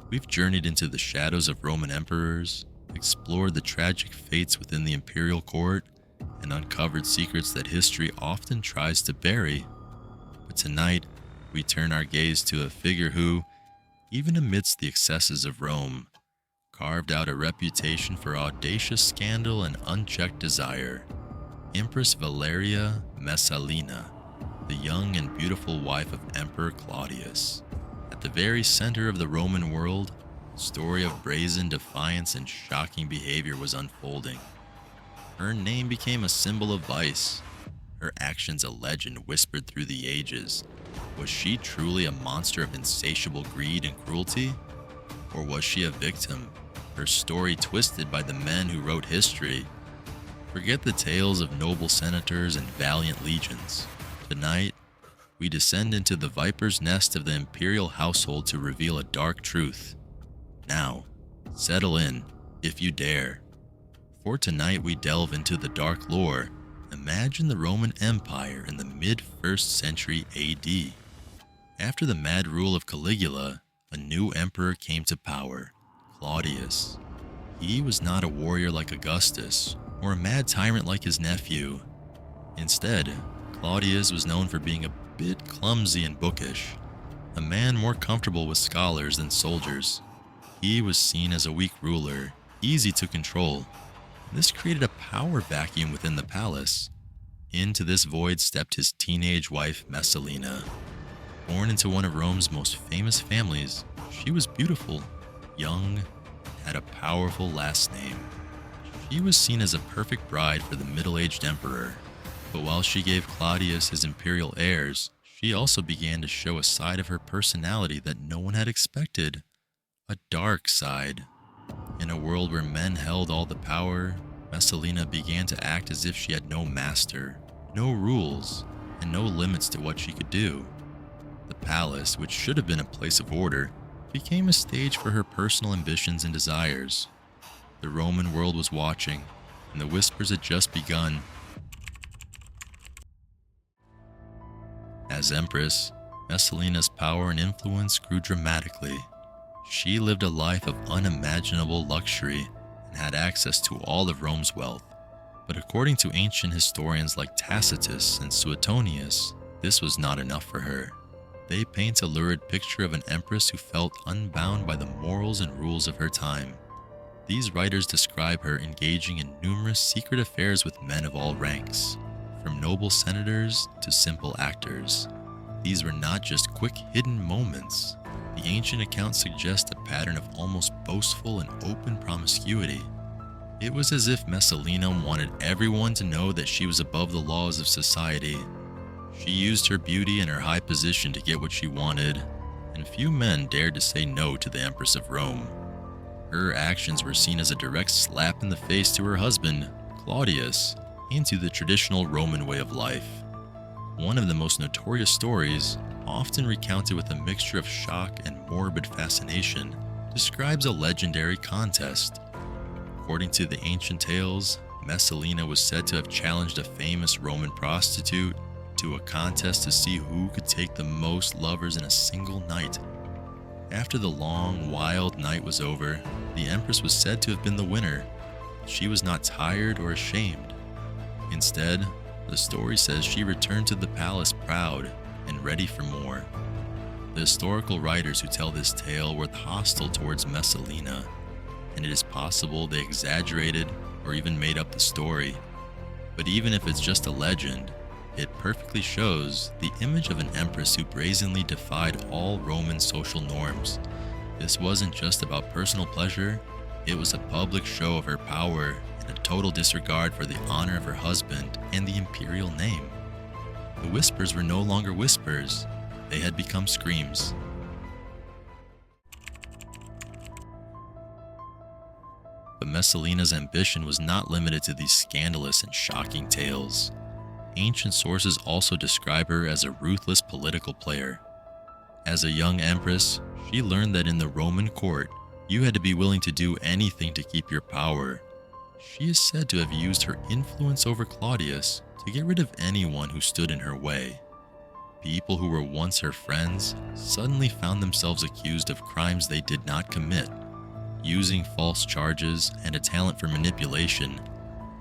We've journeyed into the shadows of Roman emperors, explored the tragic fates within the imperial court, and uncovered secrets that history often tries to bury. But tonight, we turn our gaze to a figure who, even amidst the excesses of Rome, carved out a reputation for audacious scandal and unchecked desire. Empress Valeria Messalina, the young and beautiful wife of Emperor Claudius. At the very center of the Roman world, a story of brazen defiance and shocking behavior was unfolding. Her name became a symbol of vice, her actions a legend whispered through the ages. Was she truly a monster of insatiable greed and cruelty? Or was she a victim, her story twisted by the men who wrote history? Forget the tales of noble senators and valiant legions. Tonight, we descend into the viper's nest of the imperial household to reveal a dark truth. Now, settle in, if you dare. For tonight we delve into the dark lore. Imagine the Roman Empire in the mid-1st century AD. After the mad rule of Caligula, a new emperor came to power, Claudius. He was not a warrior like Augustus, or a mad tyrant like his nephew. Instead, Claudius was known for being a bit clumsy and bookish, a man more comfortable with scholars than soldiers. He was seen as a weak ruler, easy to control. This created a power vacuum within the palace. Into this void stepped his teenage wife, Messalina. Born into one of Rome's most famous families, she was beautiful, young, and had a powerful last name. She was seen as a perfect bride for the middle-aged emperor. But while she gave Claudius his imperial airs, she also began to show a side of her personality that no one had expected. A dark side. In a world where men held all the power, Messalina began to act as if she had no master, no rules, and no limits to what she could do. The palace, which should have been a place of order, became a stage for her personal ambitions and desires. The Roman world was watching, and the whispers had just begun. As Empress, Messalina's power and influence grew dramatically. She lived a life of unimaginable luxury and had access to all of Rome's wealth. But according to ancient historians like Tacitus and Suetonius, this was not enough for her. They paint a lurid picture of an empress who felt unbound by the morals and rules of her time. These writers describe her engaging in numerous secret affairs with men of all ranks, from noble senators to simple actors. These were not just quick hidden moments. The ancient accounts suggest a pattern of almost boastful and open promiscuity. It was as if Messalina wanted everyone to know that she was above the laws of society. She used her beauty and her high position to get what she wanted, and few men dared to say no to the Empress of Rome. Her actions were seen as a direct slap in the face to her husband, Claudius, and to the traditional Roman way of life. One of the most notorious stories, often recounted with a mixture of shock and morbid fascination, describes a legendary contest. According to the ancient tales, Messalina was said to have challenged a famous Roman prostitute to a contest to see who could take the most lovers in a single night. After the long, wild night was over, the Empress was said to have been the winner. She was not tired or ashamed. Instead, the story says she returned to the palace proud and ready for more. The historical writers who tell this tale were hostile towards Messalina, and it is possible they exaggerated or even made up the story. But even if it's just a legend, it perfectly shows the image of an empress who brazenly defied all Roman social norms. This wasn't just about personal pleasure, it was a public show of her power and a total disregard for the honor of her husband and the imperial name. The whispers were no longer whispers, they had become screams. But Messalina's ambition was not limited to these scandalous and shocking tales. Ancient sources also describe her as a ruthless political player. As a young empress, she learned that in the Roman court, you had to be willing to do anything to keep your power. She is said to have used her influence over Claudius to get rid of anyone who stood in her way. people who were once her friends suddenly found themselves accused of crimes they did not commit. Using false charges and a talent for manipulation,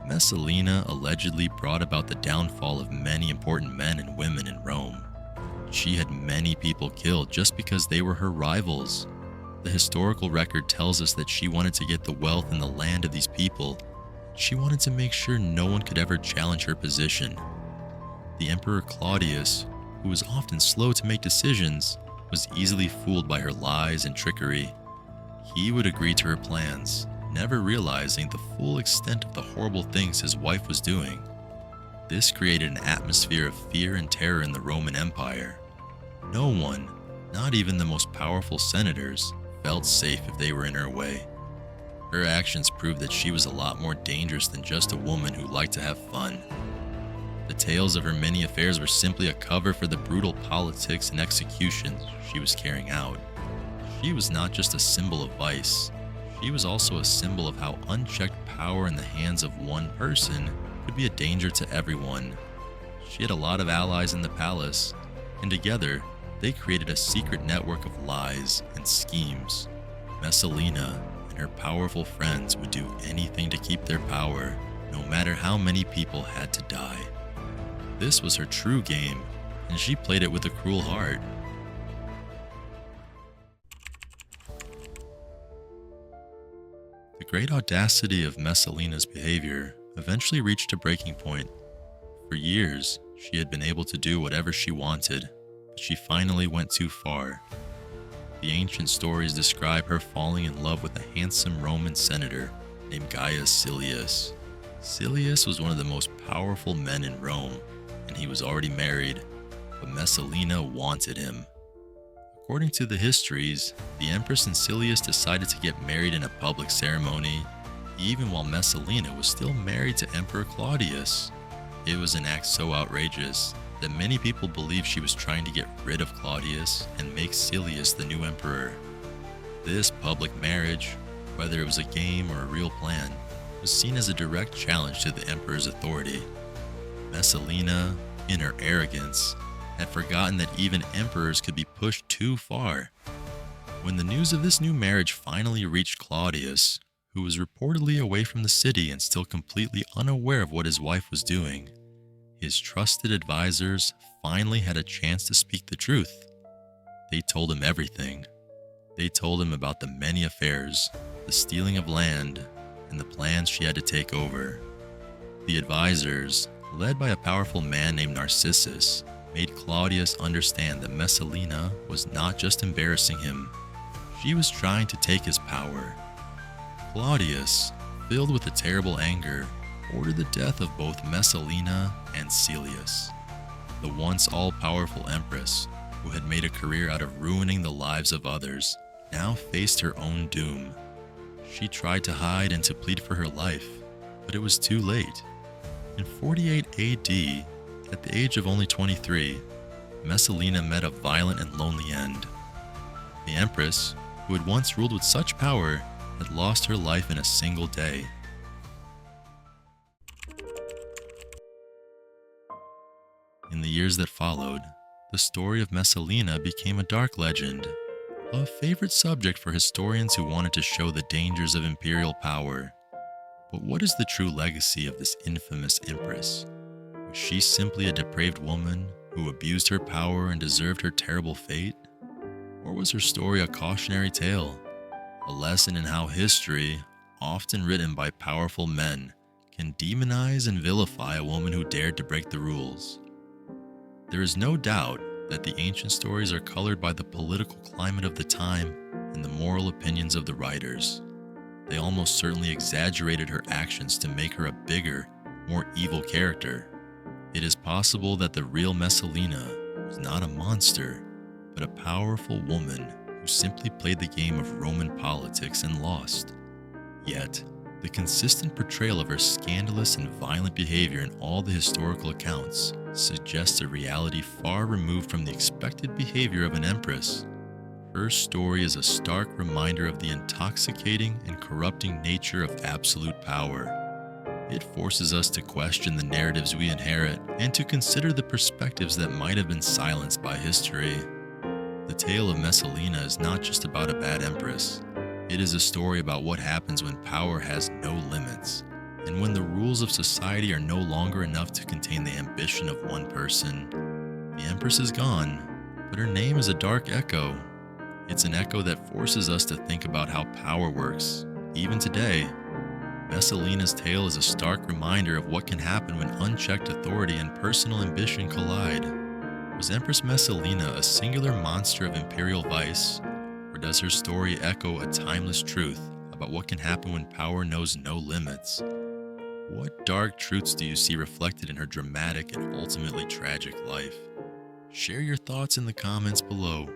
Messalina allegedly brought about the downfall of many important men and women in Rome. She had many people killed just because they were her rivals. The historical record tells us that she wanted to get the wealth and the land of these people. She wanted to make sure no one could ever challenge her position. The Emperor Claudius, who was often slow to make decisions, was easily fooled by her lies and trickery. He would agree to her plans, never realizing the full extent of the horrible things his wife was doing. This created an atmosphere of fear and terror in the Roman Empire. No one, not even the most powerful senators, felt safe if they were in her way. Her actions proved that she was a lot more dangerous than just a woman who liked to have fun. The tales of her many affairs were simply a cover for the brutal politics and executions she was carrying out. She was not just a symbol of vice, she was also a symbol of how unchecked power in the hands of one person could be a danger to everyone. She had a lot of allies in the palace, and together, they created a secret network of lies and schemes. Messalina and her powerful friends would do anything to keep their power, no matter how many people had to die. This was her true game, and she played it with a cruel heart. The great audacity of Messalina's behavior eventually reached a breaking point. For years, she had been able to do whatever she wanted, but she finally went too far. The ancient stories describe her falling in love with a handsome Roman senator named Gaius Silius. Silius was one of the most powerful men in Rome, and he was already married, but Messalina wanted him. According to the histories, the Empress and Silius decided to get married in a public ceremony, even while Messalina was still married to Emperor Claudius. It was an act so outrageous that many people believed she was trying to get rid of Claudius and make Silius the new emperor. This public marriage, whether it was a game or a real plan, was seen as a direct challenge to the emperor's authority. Messalina, in her arrogance, had forgotten that even emperors could be pushed too far. When the news of this new marriage finally reached Claudius, who was reportedly away from the city and still completely unaware of what his wife was doing, his trusted advisors finally had a chance to speak the truth. They told him everything. They told him about the many affairs, the stealing of land, and the plans she had to take over. The advisors, led by a powerful man named Narcissus, made Claudius understand that Messalina was not just embarrassing him, she was trying to take his power. Claudius, filled with a terrible anger, ordered the death of both Messalina and Silius. The once all-powerful empress, who had made a career out of ruining the lives of others, now faced her own doom. She tried to hide and to plead for her life, but it was too late. In 48 AD, at the age of only 23, Messalina met a violent and lonely end. The empress, who had once ruled with such power, had lost her life in a single day. In the years that followed, the story of Messalina became a dark legend, a favorite subject for historians who wanted to show the dangers of imperial power. But what is the true legacy of this infamous empress? Was she simply a depraved woman who abused her power and deserved her terrible fate? Or was her story a cautionary tale, a lesson in how history, often written by powerful men, can demonize and vilify a woman who dared to break the rules? There is no doubt that the ancient stories are colored by the political climate of the time and the moral opinions of the writers. They almost certainly exaggerated her actions to make her a bigger, more evil character. It is possible that the real Messalina was not a monster, but a powerful woman who simply played the game of Roman politics and lost. Yet, the consistent portrayal of her scandalous and violent behavior in all the historical accounts suggests a reality far removed from the expected behavior of an empress. Her story is a stark reminder of the intoxicating and corrupting nature of absolute power. It forces us to question the narratives we inherit and to consider the perspectives that might have been silenced by history. The tale of Messalina is not just about a bad empress. It is a story about what happens when power has no limits, and when the rules of society are no longer enough to contain the ambition of one person. The empress is gone, but her name is a dark echo. It's an echo that forces us to think about how power works, even today. Messalina's tale is a stark reminder of what can happen when unchecked authority and personal ambition collide. Was Empress Messylina a singular monster of imperial vice, or does her story echo a timeless truth about what can happen when power knows no limits? What dark truths do you see reflected in her dramatic and ultimately tragic life? Share your thoughts in the comments below.